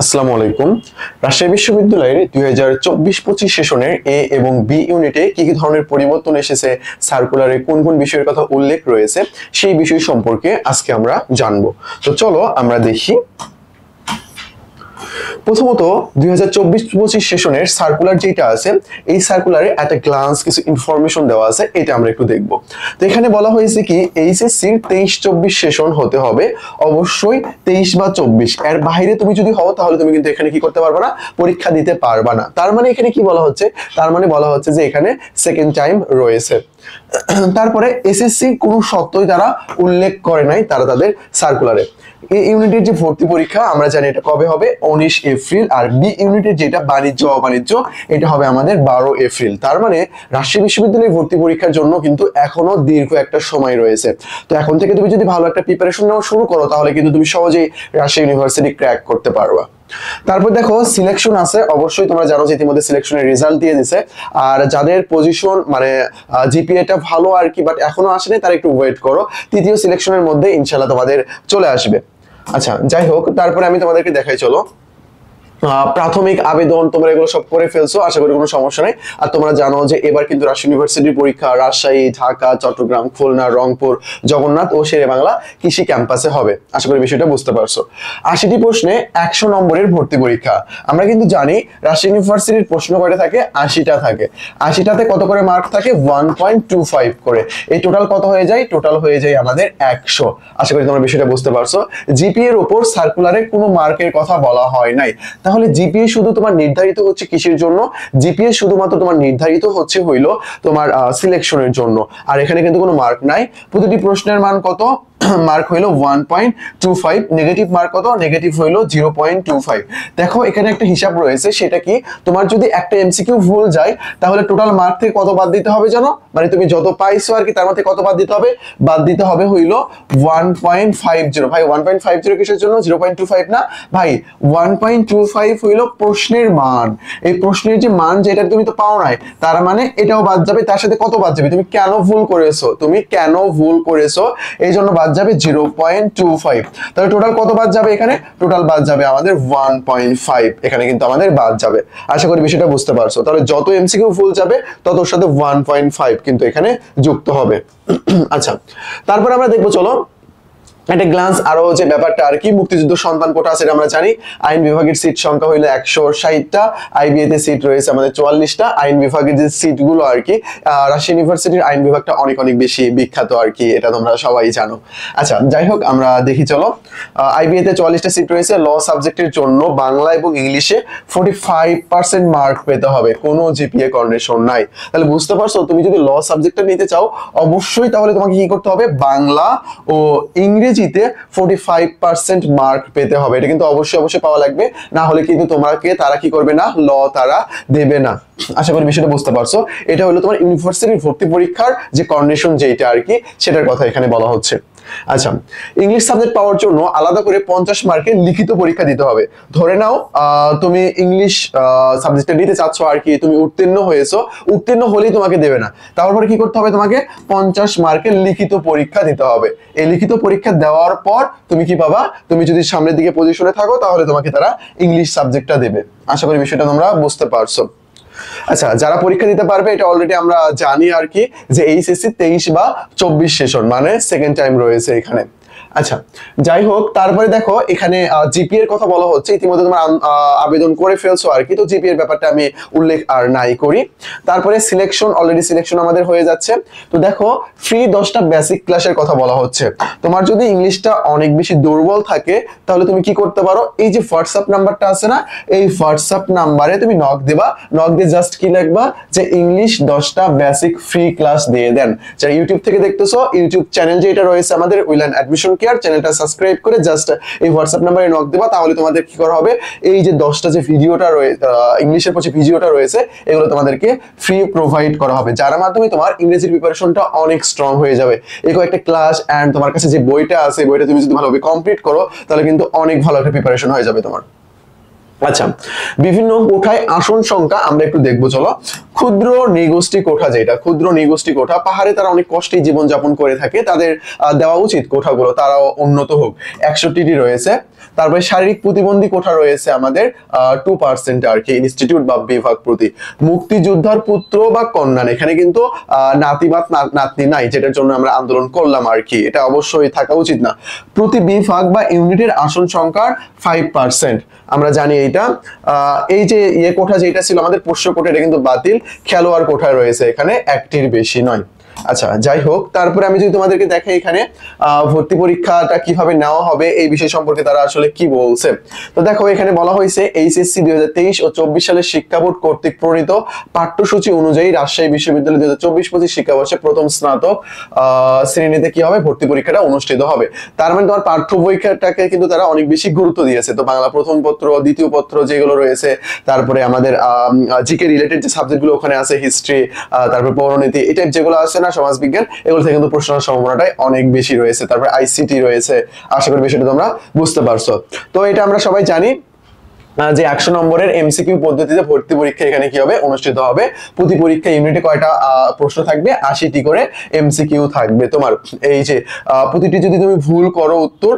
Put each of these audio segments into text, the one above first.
আসসালামু আলাইকুম। রাজশাহী বিশ্ববিদ্যালয়ের 2024-25 সেশনের এ এবং বি ইউনিটে কি কি ধরনের পরিবর্তন এসেছে, সার্কুলারে কোন কোন বিষয়ের কথা উল্লেখ রয়েছে, সেই বিষয় সম্পর্কে আজকে আমরা জানবো। তো চলো আমরা দেখি। প্রথমত 2024-25 সেশনের সার্কুলার যেটা আছে, এই সার্কুলারে একটা গ্লান্স কিছু ইনফরমেশন দেওয়া আছে, এটা আমরা একটু দেখব। তো এখানে বলা হয়েছে কি এইচএসসির 23-24 সেশন হতে হবে, অবশ্যই 23 বা 24, এর বাইরে তুমি যদি হও তাহলে তুমি কিন্তু এখানে কি করতে পারবে না, পরীক্ষা দিতে পারবে না। তার মানে এখানে কি বলা হচ্ছে, তার মানে বলা হচ্ছে যে এখানে সেকেন্ড টাইম রয়েছে। তারপরে এসএসসি কোনো শর্তই তারা উল্লেখ করে নাই তারা তাদের সার্কুলারে। এই ইউনিটের যে ভর্তি পরীক্ষা আমরা জানি এটা কবে হবে, 19 এপ্রিল। আর বি ইউনিটের যেটা বাণিজ্য অবাণিজ্য, এটা হবে আমাদের 12 এপ্রিল। তার মানে রাজশাহী বিশ্ববিদ্যালয়ের ভর্তি পরীক্ষার জন্য কিন্তু এখনো দীর্ঘ একটা সময় রয়েছে। তো এখন থেকে তুমি যদি ভালো একটা প্রিপারেশন নেওয়া শুরু করো তাহলে কিন্তু তুমি সহজেই রাজশাহী ইউনিভার্সিটি ক্র্যাক করতে পারবা। তারপর দেখো সিলেকশন আছে, অবশ্যই তোমরা জানো যে ইতিমধ্যে সিলেকশনের রেজাল্ট দিয়ে দিছে। আর যাদের পজিশন মানে জিপিএটা ভালো আর কি, বাট এখনো আসেনি, তারা একটু ওয়েট করো, তৃতীয় সিলেকশনের মধ্যে ইনশাআল্লাহ তোমাদের চলে আসবে। আচ্ছা যাই হোক, তারপরে আমি তোমাদেরকে দেখাই, চলো। প্রাথমিক আবেদন তোমরা এগুলো সব করে ফেলছো, আশা করি কোনো সমস্যা নেই। আর তোমরা জানো যে এবার কিন্তু রাজশাহী ইউনিভার্সিটির পরীক্ষা রাজশাহী, ঢাকা, চট্টগ্রাম, খুলনা, রংপুর, জগন্নাথ ও শেরেবাংলা কৃষি ক্যাম্পাসে হবে। আশা করি বিষয়টা বুঝতে পারছো। 80টি প্রশ্নে 100 নম্বরের ভর্তি পরীক্ষা। আমরা কিন্তু জানি রাজশাহী ইউনিভার্সিটির প্রশ্ন কয়টা থাকে, 80টা থাকে। 80টাতে কত করে মার্ক থাকে, 1.25 করে। এই টোটাল কত হয়ে যায়, টোটাল হয়ে যায় আমাদের 100। আশা করি তোমরা বিষয়টা বুঝতে পারছো। জিপিএ এর উপর সার্কুলারে কোনো মার্কের কথা বলা হয় নাই। তাহলে জিপিএ শুধু তোমার নির্ধারিত হচ্ছে কিসের জন্য, জিপিএ শুধুমাত্র তোমার নির্ধারিত হচ্ছে হইলো তোমার সিলেকশনের জন্য। আর এখানে কিন্তু কোনো মার্ক নাই। প্রতিটি প্রশ্নের মান কত, মার্ক হইলো 1.25, নেগেটিভ মার্ক কত, নেগেটিভ হইলো 0.25। দেখো এখানে একটা হিসাব রয়েছে, সেটা কি, তোমার যদি একটা এমসিকিউ ভুল যায় তাহলে টোটাল মার্ক থেকে কত বাদ দিতে হবে জানো, মানে তুমি যত পাইছো আর কি তার মধ্যে কত বাদ দিতে হবে, বাদ দিতে হবে হইলো 1.50। ভাই 1.50 কিসের জন্য, 0.25 না ভাই, 1.25 হইলো প্রশ্নের মান। এই প্রশ্নের যে মান যেটা তুমি তো পাও নাই, তার মানে এটাও বাদ যাবে। তার সাথে কত বাদ যাবে, তুমি কেন ভুল করেছো, তুমি কেন ভুল করেছো, এই জন্য বাদ যাবে 0.25। তাহলে টোটাল কত বাদ যাবে, এখানে টোটাল বাদ যাবে আমাদের 1.5, এখানে কিন্তু আমাদের বাদ যাবে। আশা করি বিষয়টা বুঝতে পারছো। তাহলে যত এমসিকিউ ভুল যাবে তত ওর সাথে 1.5 কিন্তু এখানে যুক্ত হবে। আচ্ছা তারপর আমরা দেখবো, চলো একটা গ্লান্স আরো যে ব্যাপারটা আর কি, মুক্তিযুদ্ধ সন্তান কোটা আছে আমরা জানি। আইন বিভাগের সিট সংখ্যা হইলো 160টা, আইবিএ তে সিট রয়েছে আমাদের 44টা। আইন বিভাগের যে সিট গুলো আর কি, রাজশাহী ইউনিভার্সিটির আইন বিভাগটা অনেক অনেক বেশি বিখ্যাত আর কি, এটা তোমরা সবাই জানো। আচ্ছা যাই হোক আমরা দেখি, চলো। আইবিএ তে 44টা সিট রয়েছে। ল সাবজেক্টের জন্য বাংলা এবং ইংলিশে 45% মার্ক পেতে হবে, কোনো জিপিএ কন্ডিশন নাই। তাহলে বুঝতে পারছো, তুমি যদি ল সাবজেক্টটা নিতে চাও অবশ্যই তাহলে তোমাকে কি করতে হবে, বাংলা ও ইংরেজি 45% মার্ক পেতে হবে। এটা কিন্তু অবশ্যই অবশ্যই পাওয়া লাগবে, না হলে কিন্তু তোমাকে তারা কি করবে না, ল তারা দেবে না। আশা করি বিষয়টা বুঝতে পারছো। এটা হলো তোমার ইউনিভার্সিটির ভর্তি পরীক্ষার যে কন্ডিশন যেটা আর কি, সেটার কথা এখানে বলা হচ্ছে। আচ্ছা ইংলিশ সাবজেক্ট পাওয়ার জন্য আলাদা করে 50 মার্কের লিখিত পরীক্ষা দিতে হবে। ধরে নাও তুমি ইংলিশ সাবজেক্টটা নিতে চাচ্ছ আর কি, তুমি উত্তীর্ণ হয়েছো, উত্তীর্ণ হলেই তোমাকে দেবে না, তারপরে কি করতে হবে, তোমাকে 50 মার্কের লিখিত পরীক্ষা দিতে হবে। এই লিখিত পরীক্ষা দেওয়ার পর তুমি কি পাবা, তুমি যদি সামনের দিকে পজিশনে থাকো তাহলে তোমাকে তারা ইংলিশ সাবজেক্টটা দেবে। আশা করি বিষয়টা তোমরা বুঝতে পারছো। আচ্ছা যারা পরীক্ষা দিতে পারবে, এটা অলরেডি আমরা জানি আর কি, যে এইচএসসি 23 বা 24 সেশন মানে সেকেন্ড টাইম রয়েছে এখানে। আচ্ছা যাই হোক, তারপরে দেখো এখানে জিপিএ এর কথা বলা হচ্ছে, ইতিমধ্যে তোমরা আবেদন করে ফেলছো আর কি, তো জিপিএ এর ব্যাপারটা আমি উল্লেখ আর নাই করি। তারপরে সিলেকশন, অলরেডি সিলেকশন আমাদের হয়ে যাচ্ছে। তো দেখো ফ্রি 10টা বেসিক ক্লাসের কথা বলা হচ্ছে। তোমার যদি ইংলিশটা অনেক বেশি দুর্বল থাকে তাহলে তুমি কি করতে পারো, এই যে হোয়াটসঅ্যাপ নাম্বারটা আছে না, এই হোয়াটসঅ্যাপ নাম্বারে তুমি নক দেবা, নক দিয়ে জাস্ট কি লিখবা, যে ইংলিশ 10টা বেসিক ফ্রি ক্লাস দিয়ে দেন। যারা ইউটিউব থেকে দেখতেছো, ইউটিউব চ্যানেল যেটা রয়েছে আমাদের উইলান অ্যাডমিশন কেয়ার, চ্যানেলটা সাবস্ক্রাইব করে জাস্ট এই হোয়াটসঅ্যাপ নাম্বারে নক দেবা, তাহলে তোমাদের কি করা হবে, এই যে 10টা যে ভিডিওটা রয়েছে ইংলিশের পর যে ভিডিওটা রয়েছে এগুলো তোমাদেরকে ফ্রি প্রোভাইড করা হবে, যার মাধ্যমে তোমার ইংরেজির প্রিপারেশনটা অনেক স্ট্রং হয়ে যাবে। এই কয়েকটা ক্লাস এন্ড তোমার কাছে যে বইটা আছে, বইটা তুমি যদি ভালোভাবে কমপ্লিট করো তাহলে কিন্তু অনেক ভালো একটা প্রিপারেশন হয়ে যাবে তোমার। আচ্ছা বিভিন্ন কোঠায় আসন সংখ্যা আমরা একটু দেখবো, চলো। ক্ষুদ্র নৃগোষ্ঠী কোঠা, যেটা ক্ষুদ্র নৃগোষ্ঠী কোঠা, পাহাড়ে তারা অনেক কষ্টেই জীবনযাপন করে থাকে, তাদের দেওয়া উচিত কোঠাগুলো, তারাও উন্নত হোক। 61টি রয়েছে। তারপরে শারীরিক প্রতিবন্ধী কোঠা রয়েছে আমাদের 2% আর কি ইনস্টিটিউট বা বিভাগ প্রতি। মুক্তিযোদ্ধার পুত্র বা কন্যা, এখানে কিন্তু নাতি বা নাতনি নাই, যেটার জন্য আমরা আন্দোলন করলাম আর কি, এটা অবশ্যই থাকা উচিত না। প্রতি বিভাগ বা ইউনিটের আসন সংখ্যার 5%, আমরা জানি এইটা। এই যে কোঠা যেটা ছিল আমাদের পোষ্য কোঠা, এটা কিন্তু বাতিল। খেলোয়াড় কোঠা রয়েছে এখানে একটির বেশি নয়। আচ্ছা, যাই হোক, তারপরে আমি যদি তোমাদেরকে দেখাই এখানে ভর্তি পরীক্ষাটা কিভাবে নেওয়া হবে এই বিষয় সম্পর্কে তারা আসলে কি বলছে। তো দেখো, এখানে বলা হয়েছে এইচএসসি 2023 ও 24 সালের শিক্ষা বোর্ড কর্তৃক প্রণীত পাঠ্যসূচি অনুযায়ী রাজশাহী বিশ্ববিদ্যালয় 2024-25 শিক্ষাবর্ষে প্রথম স্নাতক শ্রেণীতে কি হবে, ভর্তি পরীক্ষাটা অনুষ্ঠিত হবে। তার মানে তোমার পাঠ্য বইটাকে কিন্তু তারা অনেক বেশি গুরুত্ব দিয়েছে। তো বাংলা প্রথম পত্র, দ্বিতীয় পত্র যেগুলো রয়েছে, তারপরে আমাদের জিকে রিলেটেড যে সাবজেক্টগুলো ওখানে আছে, হিস্ট্রি, তারপরে পৌরনীতি, এই টাইপ যেগুলো আছে না, সমাজবিজ্ঞান, এগুলো থেকে কিন্তু প্রশ্নের সম্ভাবনাটাই অনেক বেশি রয়েছে। তারপরে আইসিটি রয়েছে। আশা করি বিষয়টা তোমরা বুঝতে পারছো। তো এটা আমরা সবাই জানি যে 100 নম্বরের এমসিকিউ পদ্ধতিতে ভর্তি পরীক্ষা এখানে কি হবে, অনুষ্ঠিত হবে। প্রতি পরীক্ষা ইউনিটে কয়টা প্রশ্ন থাকবে, 80টি করে এমসিকিউ থাকবে। তোমার এই যে প্রতিটি যদি তুমি ভুল করো উত্তর,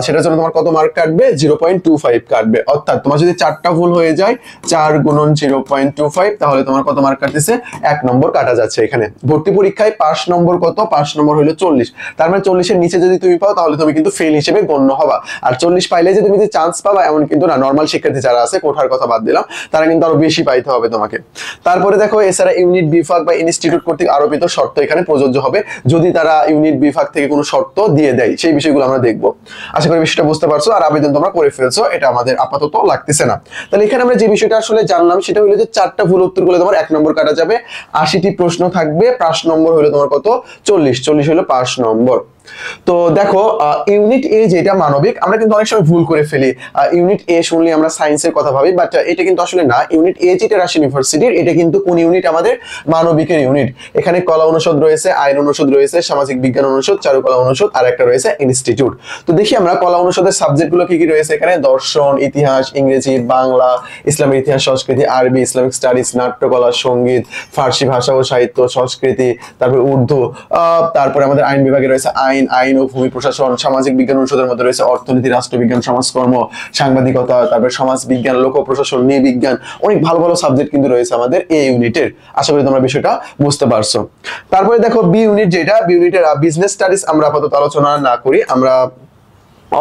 সেটার জন্য তোমার কত মার্ক কাটবে, 0.25 কাটবে। অর্থাৎ তোমার যদি 4টা ভুল হয়ে যায়, 4 গুণন 0.25, তাহলে তোমার কত মার্ক কাটতেছে, 1 নম্বর কাটা যাচ্ছে এখানে। ভর্তি পরীক্ষায় 5 নম্বর কত, 5 নম্বর হলো 40। তার মানে 40-এর নিচে যদি তুমি পাও, তাহলে তুমি কিন্তু ফেল হিসেবে গণ্য হবা। আর 40 পাইলে যে তুমি যে চান্স পাবা এমন কিন্তু না। নর্মাল শিক্ষার্থী যারা আছে, কোঠার কথা বাদ দিলাম, তারা কিন্তু আরো বেশি পাইতে হবে তোমাকে। তারপরে দেখো, এছাড়া ইউনিট বিভাগ বা ইনস্টিটিউট কর্তৃক আরোপিত শর্ত এখানে প্রযোজ্য হবে, যদি তারা ইউনিট বিভাগ থেকে কোনো শর্ত দিয়ে দেয়। সেই বিষয়গুলো আমরা দেখবো। আশা করি বিষয়টা বুঝতে পারছো। আর আবেদন তোমরা করে ফেলছো, এটা আমাদের আপাতত লাগতেছে না। তাহলে এখানে আমরা যে বিষয়টা আসলে জানলাম সেটা হলো যে 4টা ভুল উত্তর করলে তোমার 1 নম্বর কাটা যাবে। 80টি প্রশ্ন থাকবে, 5 নম্বর হলো তোমার কত, 40 হলো 5 নম্বর। তো দেখো, ইউনিট এ যেটা মানবিক, আমরা কিন্তু অনেক সময় ভুল করে ফেলি। ইউনিট এ শুনলে আমরা সায়েন্সের কথা ভাবি, বাট এটা কিন্তু আসলে না। ইউনিট এ যেটা রাজশাহী ইউনিভার্সিটির, এটা কিন্তু কোন ইউনিট, আমাদের মানবিকের ইউনিট। এখানে কলা অনুষদ রয়েছে, আইন অনুষদ রয়েছে, সামাজিক বিজ্ঞান অনুষদ, চারুকলা অনুষদ, আর একটা রয়েছে ইনস্টিটিউট। তো দেখি আমরা কলা অনুষদের সাবজেক্টগুলো কি কি রয়েছে এখানে। দর্শন, ইতিহাস, ইংরেজি, বাংলা, ইসলামের ইতিহাস, সংস্কৃতি, আরবি, ইসলামিক স্টাডিজ, নাট্যকলা, সঙ্গীত, ফার্সি ভাষা ও সাহিত্য, সংস্কৃতি, তারপর উর্দু। তারপরে আমাদের আইন বিভাগে রয়েছে আইন ও ভূমি প্রশাসন। সামাজিক বিজ্ঞান অনুষদের মধ্যে রয়েছে অর্থনীতি, রাষ্ট্রবিজ্ঞান, সমাজকর্ম, সাংবাদিকতা, তারপরে সমাজ বিজ্ঞান, লোক প্রশাসন, নৃবিজ্ঞান। অনেক ভালো ভালো সাবজেক্ট কিন্তু রয়েছে আমাদের এই ইউনিটের। আশা করি তোমরা বিষয়টা বুঝতে পারছো। তারপরে দেখো, বি ইউনিট যেটা, বি ইউনিটের বিজনেস স্টাডিজ আমরা আপাতত আলোচনা না করি, আমরা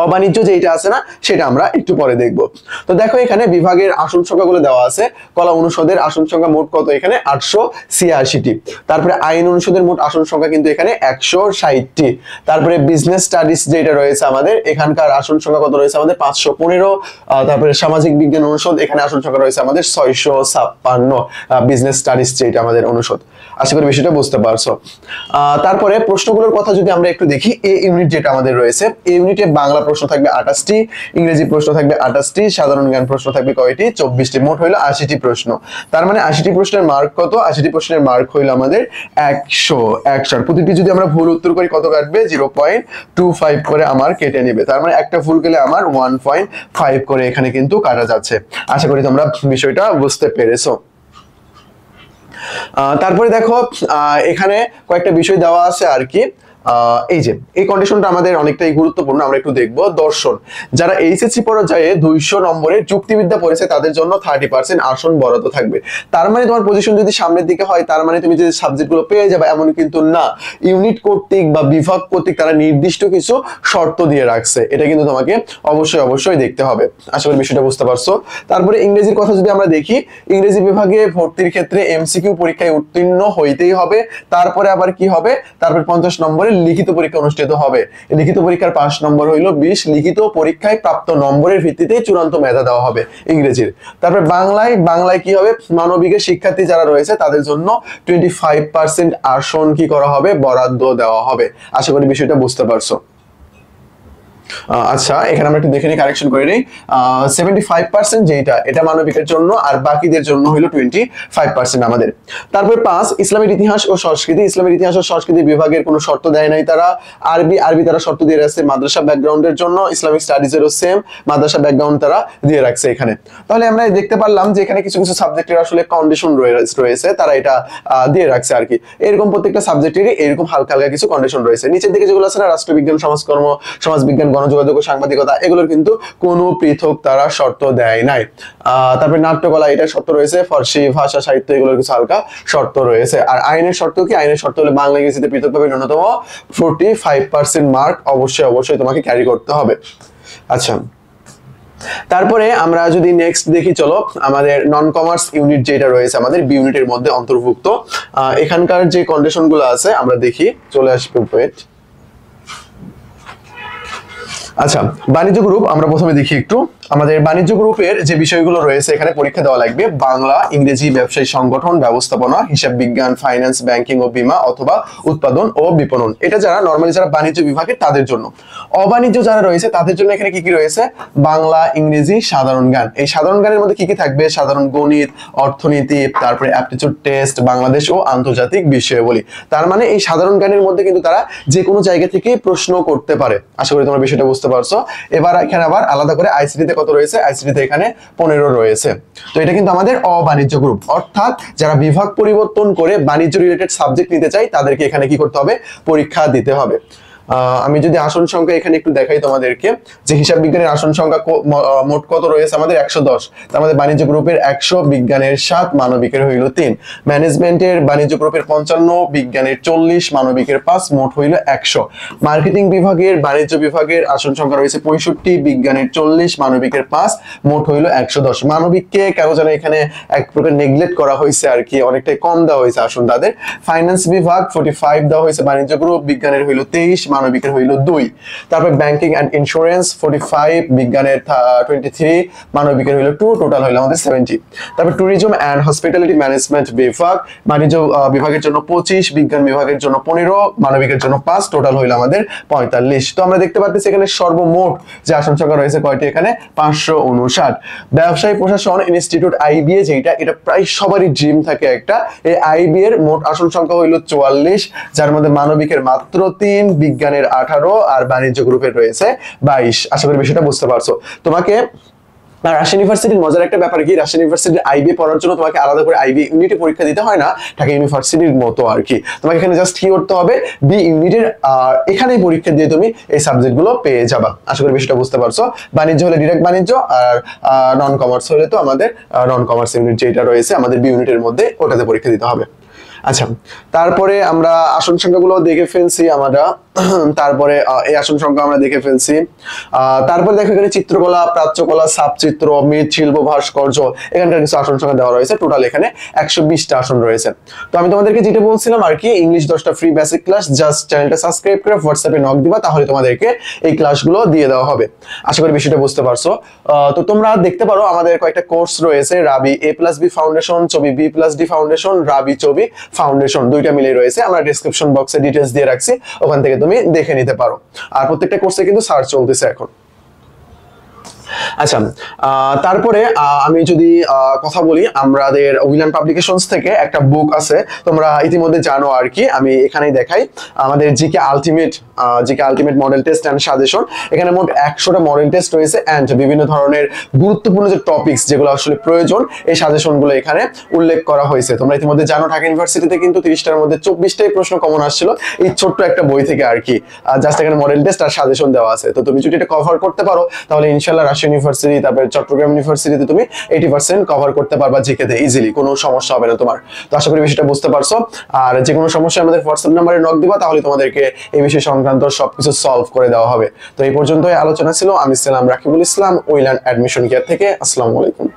অবাণিজ্য যেটা আছে না, সেটা আমরা একটু পরে দেখব। তো দেখো, এখানে বিভাগের আসন সংখ্যাগুলো দেওয়া আছে। কলা অনুষদের আসন সংখ্যা মোট কত, এখানে 886টি। তারপরে আইন অনুষদের মোট আসন সংখ্যা কিন্তু এখানে 160টি। তারপরে বিজনেস স্টাডিজ যেটা রয়েছে আমাদের, এখানকার আসন সংখ্যা কত রয়েছে আমাদের, 515। তারপরে সামাজিক বিজ্ঞান অনুষদ, এখানে আসন সংখ্যা রয়েছে আমাদের 656। বিজনেস স্টাডিজ যেটা আমাদের অনুষদ। আশা করি বিষয়টা বুঝতে পারছো। তারপরে প্রশ্নগুলোর কথা যদি আমরা একটু দেখি, এ ইউনিট যেটা আমাদের রয়েছে, এই ইউনিটে বাংলা প্রশ্ন থাকবে 28টি, ইংরেজি প্রশ্ন থাকবে 28টি, সাধারণ জ্ঞান প্রশ্ন থাকবে কয়টি, 24টি। মোট হইলো 80টি প্রশ্ন। তার মানে 80টি প্রশ্নের মার্ক কত, 80টি প্রশ্নের মার্ক হইলো আমাদের 100। প্রতিটি যদি আমরা ভুল উত্তর করি কত কাটবে, 0.25 করে আমার কেটে নেবে। তার মানে একটা ভুল গেলে আমার 1.5 করে এখানে কিন্তু কাটা যাচ্ছে। আশা করি তোমরা বিষয়টা বুঝতে পেরেছো। তারপরে দেখো, এখানে কয়েকটা বিষয় দেওয়া আছে আর কি। এই যে এই কন্ডিশনটা আমাদের অনেকটাই গুরুত্বপূর্ণ, আমরা একটু দেখবো। দর্শন, যারা এইচএসসি পর্যায়ে 200 নম্বরের যুক্তিবিদ্যা পড়েছে তাদের জন্য 30% আসন বরাদ্দ থাকবে। তার মানে তোমার পজিশন যদি সামনের দিকে হয়, তার মানে তুমি যে সাবজেক্টগুলো পেয়ে যাবে এমন কিন্তু না। ইউনিট কর্তৃক বা বিভাগ কর্তৃক তারা নির্দিষ্ট কিছু শর্ত দিয়ে রাখছে, এটা কিন্তু তোমাকে অবশ্যই দেখতে হবে। আশা করি বিষয়টা বুঝতে পারছো। তারপরে ইংরেজির কথা যদি আমরা দেখি, ইংরেজি বিভাগে ভর্তির ক্ষেত্রে এমসিকিউ পরীক্ষায় উত্তীর্ণ হইতেই হবে। তারপরে আবার কি হবে, তারপর 50 নম্বরের লিখিত পরীক্ষা অনুষ্ঠিত হবে। লিখিত পরীক্ষার 5 নম্বর হইলো 20। লিখিত পরীক্ষায় প্রাপ্ত নম্বরের ভিত্তিতে চূড়ান্ত মেধা দেওয়া হবে ইংরেজির। তারপর বাংলায় কি হবে, মানবিকের শিক্ষার্থী যারা রয়েছে তাদের জন্য 25% আসন কি করা হবে, বরাদ্দ দেওয়া হবে। আশা করি বিষয়টা বুঝতে পারছো। আচ্ছা, এখানে আমরা একটু দেখে নিই, কারেকশন করে নিই। 75% যেটা, এটা মানবিকের জন্য, আর বাকিদের জন্য হলো 25% আমাদের। তারপর 5, ইসলামের ইতিহাস ও সংস্কৃতি। ইসলামের ইতিহাস ও সংস্কৃতি বিভাগের কোনো শর্ত দেয় নাই তারা। আরবি তারা শর্ত দিয়ে রাখছে। মাদ্রাসা ব্যাকগ্রাউন্ডের জন্য ইসলামিক স্টাডিজেরও সেম মাদ্রাসা ব্যাকগ্রাউন্ড তারা দিয়ে রাখছে এখানে। তাহলে আমরা দেখতে পারলাম যে এখানে কিছু কিছু সাবজেক্টের আসলে কন্ডিশন রয়েছে, তারা এটা দিয়ে রাখছে আর কি। এরকম প্রত্যেকটা সাবজেক্টেরই এরকম হালকা হালকা কিছু কন্ডিশন রয়েছে। নিচের দিকে যেগুলো আছে না, রাষ্ট্রবিজ্ঞান, সমাজকর্ম, সমাজবিজ্ঞান, গণযোগাযোগ ও সাংবাদিকতা এগুলোর কিন্তু কোনো পৃথক তারা শর্ত দেয় নাই। তারপরে নাট্যকলা এটা শর্ত রয়েছে, ফার্সি ভাষা সাহিত্য এগুলোর কিছু হালকা শর্ত রয়েছে। আর আইনের শর্ত কি? আইনের শর্ত হলে বাংলা ইংরেজিতে পৃথকভাবে ন্যূনতম 45% মার্ক অবশ্যই তোমাকে ক্যারি করতে হবে। আচ্ছা, তারপরে আমরা যদি নেক্সট দেখি, চলো আমাদের নন কমার্স ইউনিট যেটা রয়েছে আমাদের বি ইউনিটের মধ্যে অন্তর্ভুক্ত, এখানকার যে কন্ডিশন গুলো আছে আমরা দেখি, চলে আসবে ওয়েট। আচ্ছা, বাণিজ্য গ্রুপ আমরা প্রথমে দেখি একটু। আমাদের বাণিজ্য গ্রুপের যে বিষয়গুলো রয়েছে এখানে পরীক্ষা দেওয়া লাগবে বাংলা, ইংরেজি, ব্যবসায়ী সংগঠন, ব্যবস্থাপনা, হিসাব বিজ্ঞান, ফাইন্যান্স, ব্যাংকিং ও বীমা অথবা উৎপাদন ও বিপণন। এটা যারা নরমালি যারা বাণিজ্য বিভাগের তাদের জন্য। অবাণিজ্য যারা রয়েছে তাদের জন্য এখানে কি কি রয়েছে? বাংলা, ইংরেজি, সাধারণ জ্ঞান। এই সাধারণ জ্ঞানের মধ্যে কি কি থাকবে? সাধারণ গণিত, অর্থনীতি, তারপরে অ্যাপটিটিউড টেস্ট, বাংলাদেশ ও আন্তর্জাতিক বিষয়াবলী। তার মানে এই সাধারণ জ্ঞানের মধ্যে কিন্তু তারা যে কোনো জায়গা থেকে প্রশ্ন করতে পারে। আশা করি তোমরা বিষয়টা বুঝতে পারছো। এবার এখানে আবার আলাদা করে আইসিটি তে কত রয়েছে? আইসিটি তে এখানে 15 রয়েছে। তো এটা কিন্তু আমাদের অবাণিজ্য গ্রুপ, অর্থাৎ যারা বিভাগ পরিবর্তন করে বাণিজ্য রিলেটেড সাবজেক্ট নিতে চাই তাদেরকে এখানে কি করতে হবে? পরীক্ষা দিতে হবে। আমি যদি আসন সংখ্যা এখানে একটু দেখাই তোমাদেরকে, যে হিসাব বিজ্ঞানের আসন সংখ্যা মোট কত রয়েছে আমাদের? 110। তার মধ্যে বাণিজ্য গ্রুপের 100, বিজ্ঞানের 7, মানবিকের হইল 3। ম্যানেজমেন্টের বাণিজ্য গ্রুপের 55, বিজ্ঞানের 40, মানবিকের 5, মোট হইল 100। মার্কেটিং বিভাগের বাণিজ্য বিভাগের আসন সংখ্যা রয়েছে 65, বিজ্ঞানের 40, মানবিকের 5, মোট হইল 110। মানবিককে কেন যেন এখানে এক প্রকার নেগলেক্ট করা হয়েছে আর কি, অনেকটাই কম দেওয়া হয়েছে আসন তাদের। ফাইন্যান্স বিভাগ 45 দেওয়া হয়েছে, বাণিজ্য গ্রুপ, বিজ্ঞানের হইল 23, মানবিকের হইল 2। তারপর ব্যাংকিং এন্ড ইন্স্যুরেন্স 45, বিজ্ঞানের 23, মানবিকের হইল 2, টোটাল হইল আমাদের 70। তারপর ট্যুরিজম এন্ড হসপিটালিটি ম্যানেজমেন্ট বিভাগ, বাণিজ্য বিভাগের জন্য 25, বিজ্ঞান বিভাগের জন্য 15, মানবিকের জন্য 5, টোটাল হইল আমাদের 45। তো আমরা দেখতে পাচ্ছি এখানে সর্বমোট যে আসন সংখ্যা রয়েছে কয়টি? এখানে 559। ব্যবসায়ী প্রশাসন ইনস্টিটিউট আইবিএ যেটা, এটা প্রায় সবারই ড্রিম থাকে একটা। এই আইবিএ এর মোট আসন সংখ্যা হইল 44, যার মধ্যে মানবিকের মাত্র 3, বিজ্ঞানের 18 আর বাণিজ্য গ্রুপের রয়েছে 22। আশা করি বিষয়টা বুঝতে পারছো। তোমাকে রাজশাহী ইউনিভার্সিটির মজার একটা ব্যাপার কি, রাজশাহী ইউনিভার্সিটির আইবি পড়ার জন্য তোমাকে আলাদা করে আইবি ইউনিটে পরীক্ষা দিতে হয় না, ঢাকা ইউনিভার্সিটির মতো আর কি। তোমাকে এখানে জাস্ট কি করতে হবে? বি ইউনিটের এখানেই পরীক্ষা দিয়ে তুমি এই সাবজেক্টগুলো পেয়ে যাবা। আশা করি বিষয়টা বুঝতে পারছো। বাণিজ্য হলে ডিরেক্ট বাণিজ্য, আর নন কমার্স হলে তো আমাদের নন কমার্স ইউনিট যেটা রয়েছে আমাদের বি ইউনিটের মধ্যে, ওটাতে পরীক্ষা দিতে হবে। আচ্ছা, তারপরে আমরা আসন সংখ্যাগুলো দেখে ফেলছি আমরা। তারপরে এই আসন সংখ্যা আমরা দেখে ফেলছি। তারপরে দেখো এখানে চিত্রকলা, প্রাচ্যকলা, সাবচিত্র, মৃৎশিল্প, ভাস্কর্য, এখানকার কিছু আসন সংখ্যা দেওয়া রয়েছে। টোটাল এখানে 120টা আসন রয়েছে। তো আমি তোমাদেরকে যেটা বলছিলাম আর কি, ইংলিশ 10টা ফ্রি বেসিক ক্লাস, জাস্ট চ্যানেলটা সাবস্ক্রাইব করে হোয়াটসঅ্যাপে নক দিবা, তাহলে তোমাদেরকে এই ক্লাসগুলো দিয়ে দেওয়া হবে। আশা করি বিষয়টা বুঝতে পারছো। তো তোমরা দেখতে পারো আমাদের কয়েকটা কোর্স রয়েছে, রাবি A+B ফাউন্ডেশন, চবি B+D ফাউন্ডেশন, রাবি চবি ফাউন্ডেশন, দুইটা মিলে রয়েছে। আমরা ডেসক্রিপশন বক্সে ডিটেইলস দিয়ে রাখছি, ওখান থেকে তুমি দেখে নিতে পারো। আর প্রত্যেকটা কোর্সে কিন্তু সার্চ চলতেছে এখন। আচ্ছা, তারপরে আমি যদি কথা বলি, আমাদের উইলান পাবলিকেশনস থেকে একটা বুক আছে, তোমরা ইতিমধ্যে জানো আর কি, আমি এখানেই দেখাই। আমাদের GK ultimate model test and suggestion, এখানে মোট 100টা মডেল টেস্ট রয়েছে এন্ড বিভিন্ন ধরনের গুরুত্বপূর্ণ যে টপিকস যেগুলো আসলে প্রয়োজন, এই সাজেশনগুলো এখানে উল্লেখ করা হয়েছে। তোমরা ইতিমধ্যে জানো ঢাকা ইউনিভার্সিটিতে কিন্তু 30টার মধ্যে 24টাই প্রশ্ন কমন আসছিল এই ছোট্ট একটা বই থেকে আর কি। জাস্ট এখানে মডেল টেস্ট আর সাজেশন দেওয়া আছে। তো তুমি যদি এটা কভার করতে পারো তাহলে ইনশাআল্লাহ রাজশাহী ইউনিভার্সিটি, তারপরে চট্টগ্রাম ইউনিভার্সিটিতে তুমি 80% কভার করতে পারবা জিকেতে ইজিলি, কোনো সমস্যা হবে না তোমার। তো আশা করি বিষয়টা বুঝতে পারছো। আর যে কোনো সমস্যা আমাদের হোয়াটসঅ্যাপ নাম্বারে নক দিবা, তাহলে তোমাদেরকে এই বিষয় সংক্রান্ত সবকিছু সলভ করে দেওয়া হবে। তো এই পর্যন্তই আলোচনা ছিল। আমি ছিলাম রাকিবুল ইসলাম, উইলান অ্যাডমিশন কেয়ার থেকে। আসসালামু আলাইকুম।